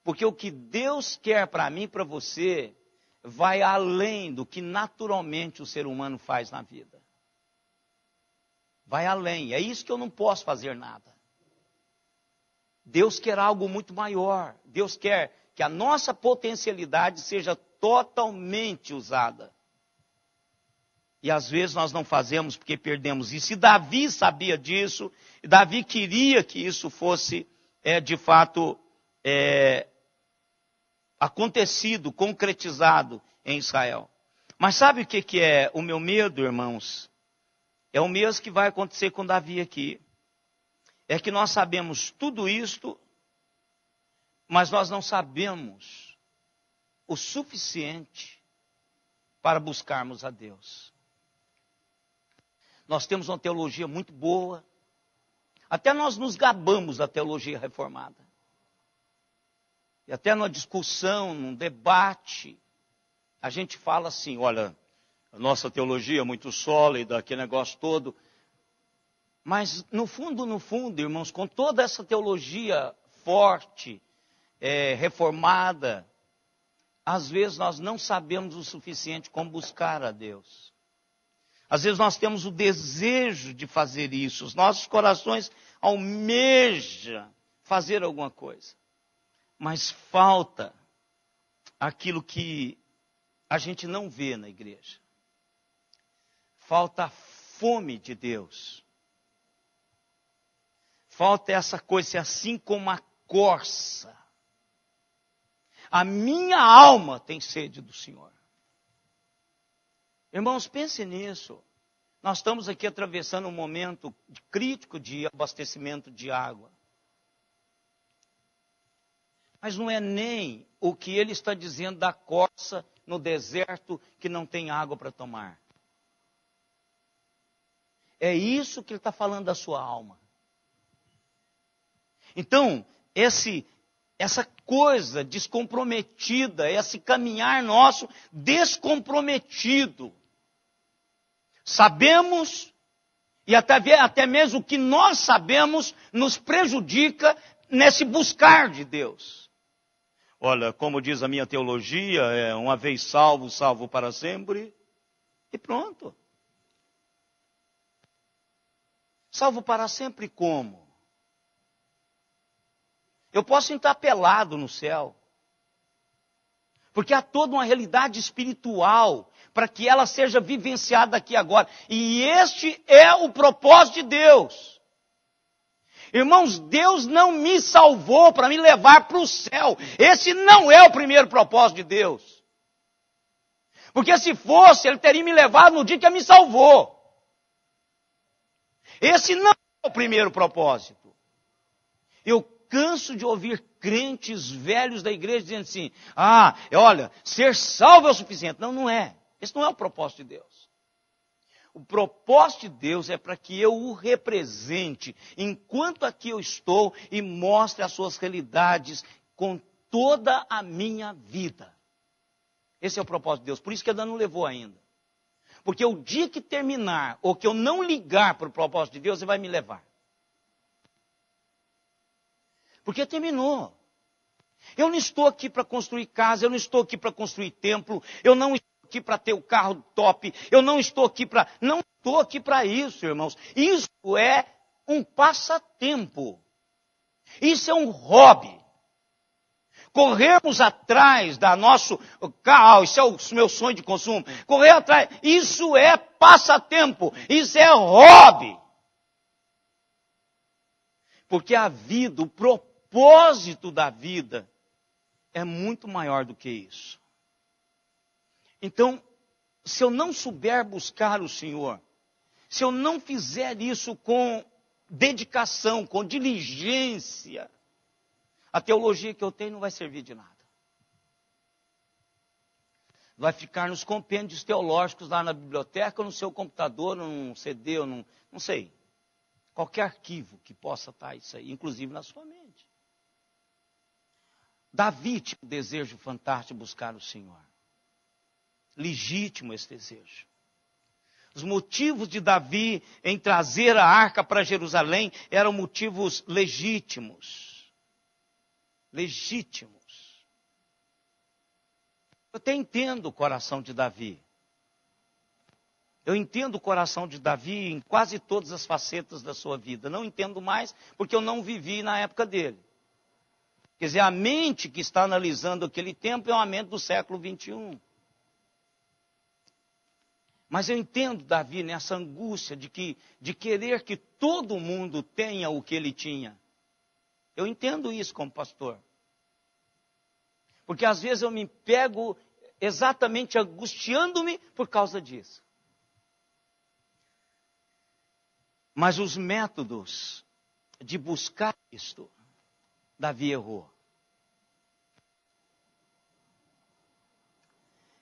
Porque o que Deus quer para mim e para você vai além do que naturalmente o ser humano faz na vida. Vai além. É isso que eu não posso fazer nada. Deus quer algo muito maior. Deus quer que a nossa potencialidade seja totalmente usada. E às vezes nós não fazemos porque perdemos isso. E Davi sabia disso. E Davi queria que isso fosse, de fato, acontecido, concretizado em Israel. Mas sabe o que é o meu medo, irmãos? É o mesmo que vai acontecer com Davi aqui. É que nós sabemos tudo isto, mas nós não sabemos o suficiente para buscarmos a Deus. Nós temos uma teologia muito boa. Até nós nos gabamos da teologia reformada. E até numa discussão, num debate, a gente fala assim, olha, a nossa teologia é muito sólida, aquele negócio todo. Mas no fundo, irmãos, com toda essa teologia forte, reformada, às vezes nós não sabemos o suficiente como buscar a Deus. Às vezes nós temos o desejo de fazer isso, os nossos corações almejam fazer alguma coisa. Mas falta aquilo que a gente não vê na igreja. Falta a fome de Deus. Falta essa coisa, assim como a corça. A minha alma tem sede do Senhor. Irmãos, pensem nisso. Nós estamos aqui atravessando um momento crítico de abastecimento de água. Mas não é nem o que ele está dizendo da corça no deserto que não tem água para tomar. É isso que ele está falando da sua alma. Então, essa coisa descomprometida, esse caminhar nosso descomprometido. Sabemos, e até mesmo o que nós sabemos nos prejudica nesse buscar de Deus. Olha, como diz a minha teologia, é uma vez salvo, salvo para sempre, e pronto. Salvo para sempre como? Eu posso entrar pelado no céu. Porque há toda uma realidade espiritual para que ela seja vivenciada aqui agora. E este é o propósito de Deus. Irmãos, Deus não me salvou para me levar para o céu. Esse não é o primeiro propósito de Deus. Porque se fosse, Ele teria me levado no dia que Ele me salvou. Esse não é o primeiro propósito. Eu canso de ouvir crentes velhos da igreja dizendo assim, olha, ser salvo é o suficiente. Não, não é. Esse não é o propósito de Deus. O propósito de Deus é para que eu o represente enquanto aqui eu estou e mostre as suas realidades com toda a minha vida. Esse é o propósito de Deus. Por isso que Ele não levou ainda. Porque o dia que terminar, ou que eu não ligar para o propósito de Deus, Ele vai me levar. Porque terminou. Eu não estou aqui para construir casa, eu não estou aqui para construir templo, eu não estou aqui para ter o carro top, eu não estou aqui para... Não estou aqui para isso, irmãos. Isso é um passatempo. Isso é um hobby. Corrermos atrás da nosso carro, isso é o meu sonho de consumo. Correr atrás, isso é passatempo, isso é hobby. Porque a vida, o propósito da vida é muito maior do que isso. Então, se eu não souber buscar o Senhor, se eu não fizer isso com dedicação, com diligência, a teologia que eu tenho não vai servir de nada. Vai ficar nos compêndios teológicos lá na biblioteca, ou no seu computador, num CD, ou não sei. Qualquer arquivo que possa estar isso aí, inclusive na sua mente. Davi tinha um desejo fantástico de buscar o Senhor. Legítimo esse desejo. Os motivos de Davi em trazer a arca para Jerusalém eram motivos legítimos. Legítimos. Eu até entendo o coração de Davi. Eu entendo o coração de Davi em quase todas as facetas da sua vida. Não entendo mais porque eu não vivi na época dele. Quer dizer, a mente que está analisando aquele tempo é uma mente do século 21. Mas eu entendo Davi nessa angústia de querer que todo mundo tenha o que ele tinha. Eu entendo isso como pastor. Porque às vezes eu me pego exatamente angustiando-me por causa disso. Mas os métodos de buscar isto, Davi errou.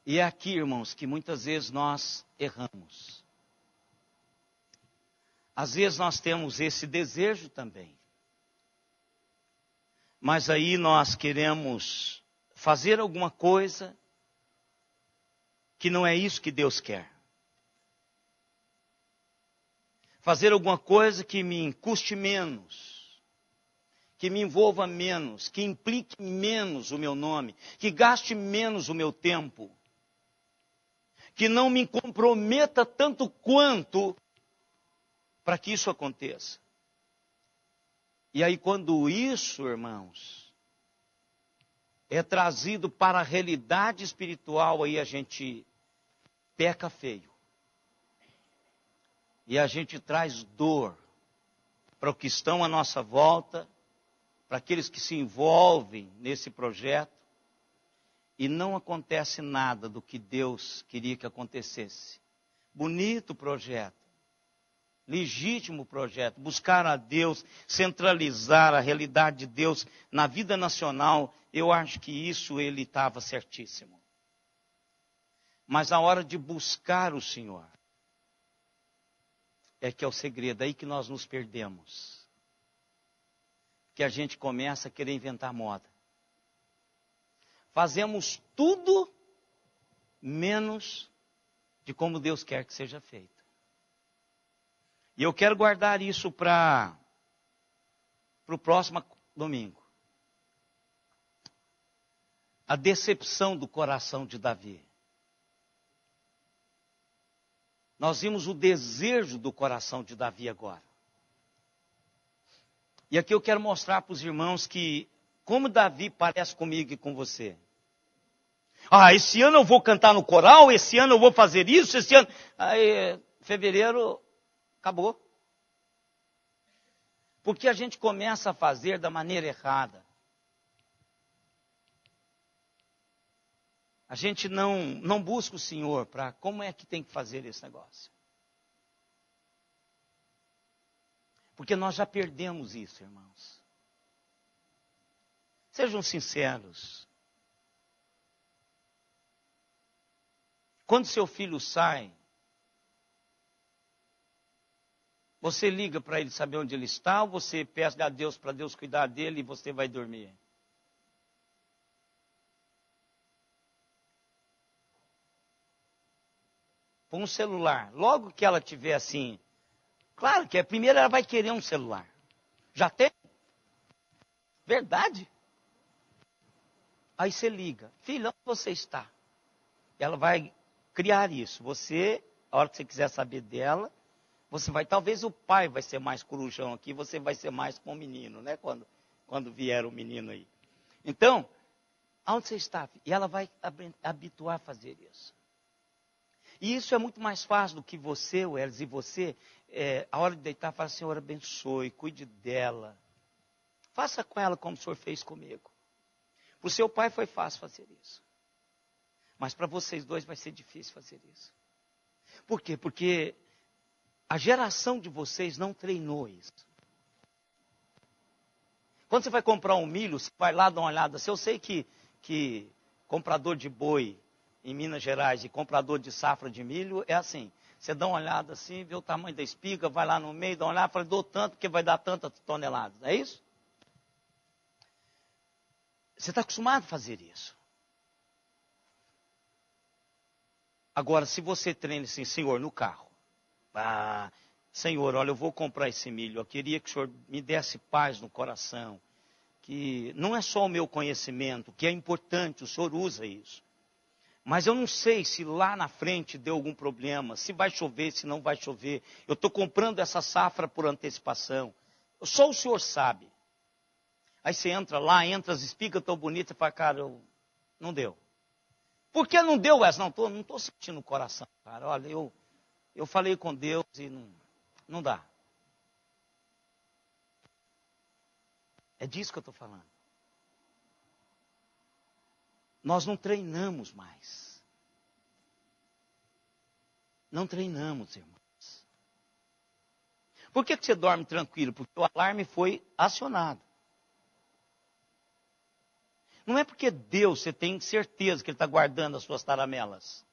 E é aqui, irmãos, que muitas vezes nós erramos. Às vezes nós temos esse desejo também. Mas aí nós queremos fazer alguma coisa que não é isso que Deus quer. Fazer alguma coisa que me custe menos, que me envolva menos, que implique menos o meu nome, que gaste menos o meu tempo, que não me comprometa tanto quanto para que isso aconteça. E aí quando isso, irmãos, é trazido para a realidade espiritual, aí a gente peca feio. E a gente traz dor para os que estão à nossa volta, para aqueles que se envolvem nesse projeto, e não acontece nada do que Deus queria que acontecesse. Bonito projeto, legítimo projeto, buscar a Deus, centralizar a realidade de Deus na vida nacional, eu acho que isso ele estava certíssimo. Mas a hora de buscar o Senhor, é que é o segredo, aí que nós nos perdemos. Que a gente começa a querer inventar moda. Fazemos tudo menos de como Deus quer que seja feito. E eu quero guardar isso para o próximo domingo. A decepção do coração de Davi. Nós vimos o desejo do coração de Davi agora. E aqui eu quero mostrar para os irmãos que, como Davi parece comigo e com você. Ah, esse ano eu vou cantar no coral, esse ano eu vou fazer isso, esse ano... Aí, fevereiro, acabou. Porque a gente começa a fazer da maneira errada. A gente não busca o Senhor para como é que tem que fazer esse negócio. Porque nós já perdemos isso, irmãos. Sejam sinceros. Quando seu filho sai, você liga para ele saber onde ele está, ou você pede a Deus para Deus cuidar dele e você vai dormir? Com um celular. Logo que ela tiver assim, claro que primeiro ela vai querer um celular. Já tem? Verdade? Aí você liga. Filho, onde você está? Ela vai criar isso. Você, a hora que você quiser saber dela, você vai, talvez o pai vai ser mais corujão aqui, você vai ser mais com o menino, né? Quando vier o menino aí. Então, aonde você está? E ela vai habituar a fazer isso. E isso é muito mais fácil do que você, Welles, e você, a hora de deitar, fala, Senhor, abençoe, cuide dela. Faça com ela como o Senhor fez comigo. Para o seu pai foi fácil fazer isso. Mas para vocês dois vai ser difícil fazer isso. Por quê? Porque a geração de vocês não treinou isso. Quando você vai comprar um milho, você vai lá dar uma olhada. Eu sei que comprador de boi em Minas Gerais e comprador de safra de milho é assim. Você dá uma olhada assim, vê o tamanho da espiga, vai lá no meio, dá uma olhada, fala, dou tanto porque vai dar tantas toneladas. É isso? Você está acostumado a fazer isso. Agora, se você treina assim, Senhor, no carro. Senhor, olha, eu vou comprar esse milho. Eu queria que o Senhor me desse paz no coração. Que não é só o meu conhecimento, que é importante, o Senhor usa isso. Mas eu não sei se lá na frente deu algum problema, se vai chover, se não vai chover. Eu estou comprando essa safra por antecipação. Só o Senhor sabe. Aí você entra lá, as espigas tão bonitas, e fala, cara, não deu. Por que não deu, Wes? Não estou sentindo o coração, cara. Olha, eu falei com Deus e não dá. É disso que eu estou falando. Nós não treinamos mais. Não treinamos, irmãos. Por que você dorme tranquilo? Porque o alarme foi acionado. Não é porque Deus, você tem certeza que Ele está guardando as suas taramelas.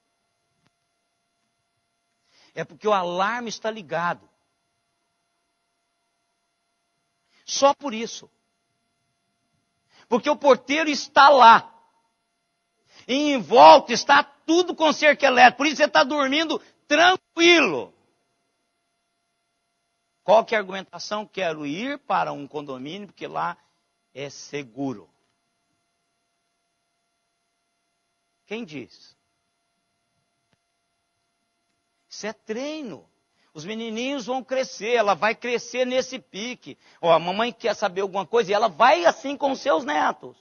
É porque o alarme está ligado. Só por isso. Porque o porteiro está lá. E em volta está tudo com cerca elétrica. Por isso você está dormindo tranquilo. Qual que é a argumentação? Quero ir para um condomínio porque lá é seguro. Quem diz? Isso é treino. Os menininhos vão crescer, ela vai crescer nesse pique. A mamãe quer saber alguma coisa e ela vai assim com os seus netos.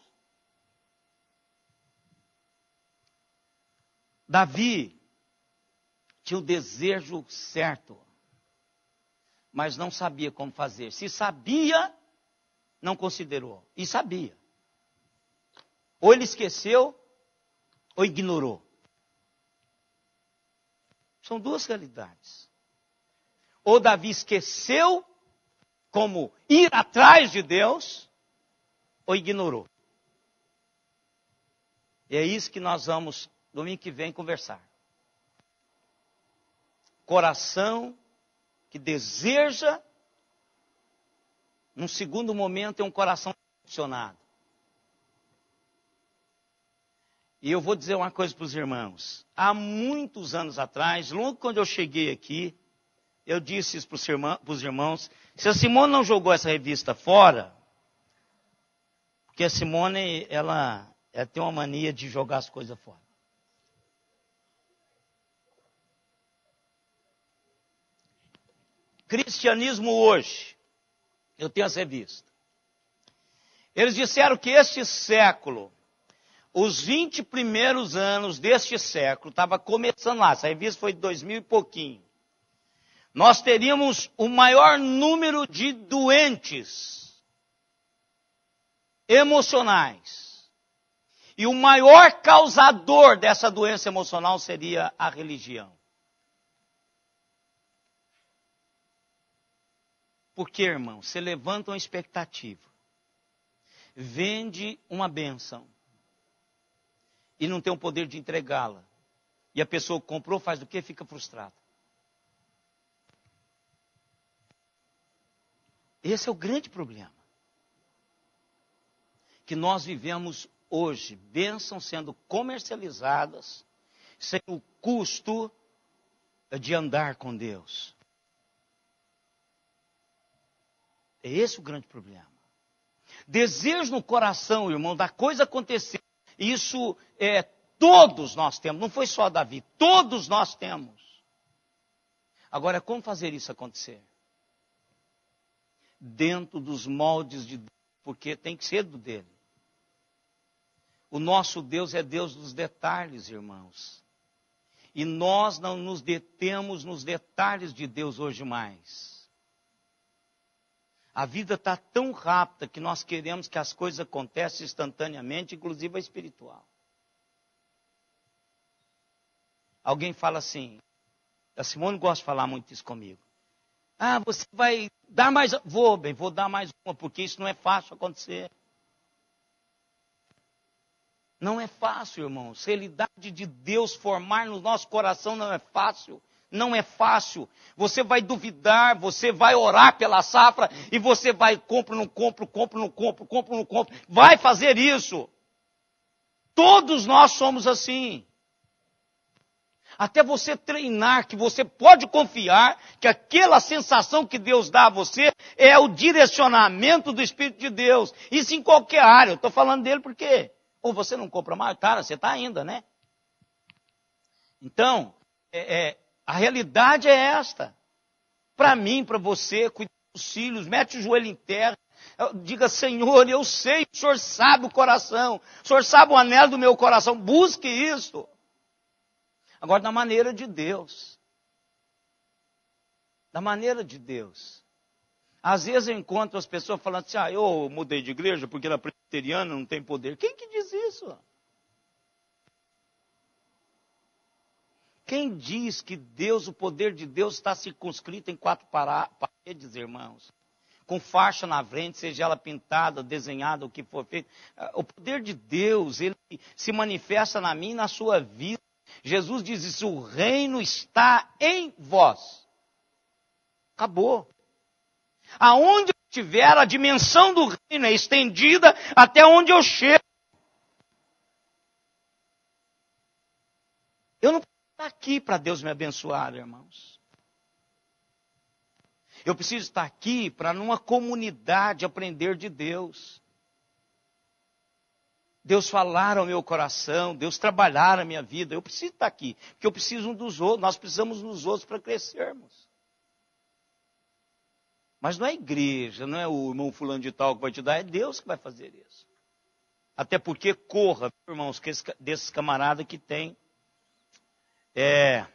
Davi tinha o desejo certo, mas não sabia como fazer. Se sabia, não considerou. E sabia. Ou ele esqueceu, ou ignorou. São duas realidades. Ou Davi esqueceu como ir atrás de Deus, ou ignorou. E é isso que nós vamos, domingo que vem, conversar. Coração que deseja, num segundo momento, é um coração decepcionado. E eu vou dizer uma coisa para os irmãos. Há muitos anos atrás, logo quando eu cheguei aqui, eu disse isso para os irmãos, se a Simone não jogou essa revista fora, porque a Simone, ela tem uma mania de jogar as coisas fora. Cristianismo hoje, eu tenho as revistas. Eles disseram que este século, os 20 primeiros anos deste século, estava começando lá, essa revista foi de 2000 e pouquinho. Nós teríamos o maior número de doentes emocionais. E o maior causador dessa doença emocional seria a religião. Por quê, irmão? Você levanta uma expectativa, vende uma bênção e não tem o poder de entregá-la. E a pessoa que comprou faz o quê? Fica frustrada. Esse é o grande problema. Que nós vivemos hoje, bênçãos sendo comercializadas, sem o custo de andar com Deus. É esse o grande problema. Desejo no coração, irmão, da coisa acontecer. Isso todos nós temos, não foi só Davi, todos nós temos. Agora, como fazer isso acontecer? Dentro dos moldes de Deus, porque tem que ser do dele. O nosso Deus é Deus dos detalhes, irmãos. E nós não nos detemos nos detalhes de Deus hoje mais. A vida está tão rápida que nós queremos que as coisas aconteçam instantaneamente, inclusive a espiritual. Alguém fala assim, a Simone gosta de falar muito isso comigo. Ah, você vai dar mais... Vou dar mais uma, porque isso não é fácil acontecer. Não é fácil, irmãos. A realidade de Deus formar no nosso coração não é fácil. Não é fácil. Você vai duvidar, você vai orar pela safra e você vai, compro, não compro. Vai fazer isso. Todos nós somos assim. Até você treinar, que você pode confiar que aquela sensação que Deus dá a você é o direcionamento do Espírito de Deus. Isso em qualquer área. Eu estou falando dele porque ou você não compra mais, cara, você está ainda, né? Então, a realidade é esta. Para mim, para você, cuida dos filhos, mete o joelho em terra. Diga, Senhor, eu sei, o Senhor sabe o coração. O Senhor sabe o anelo do meu coração. Busque isso. Agora, da maneira de Deus. Da maneira de Deus. Às vezes eu encontro as pessoas falando assim, eu mudei de igreja porque na presbiteriana não tem poder. Quem que diz isso? Quem diz que Deus, o poder de Deus está circunscrito em 4 paredes, irmãos? Com faixa na frente, seja ela pintada, desenhada, o que for feito. O poder de Deus, ele se manifesta na minha e na sua vida. Jesus diz isso, o reino está em vós. Acabou. Aonde eu estiver, a dimensão do reino é estendida até onde eu chego. Eu não estar aqui para Deus me abençoar, irmãos. Eu preciso estar aqui para numa comunidade aprender de Deus. Deus falar ao meu coração, Deus trabalhar a minha vida. Eu preciso estar aqui, porque eu preciso um dos outros, nós precisamos uns outros para crescermos. Mas não é a igreja, não é o irmão fulano de tal que vai te dar, é Deus que vai fazer isso. Até porque corra, irmãos, desses camaradas que tem É,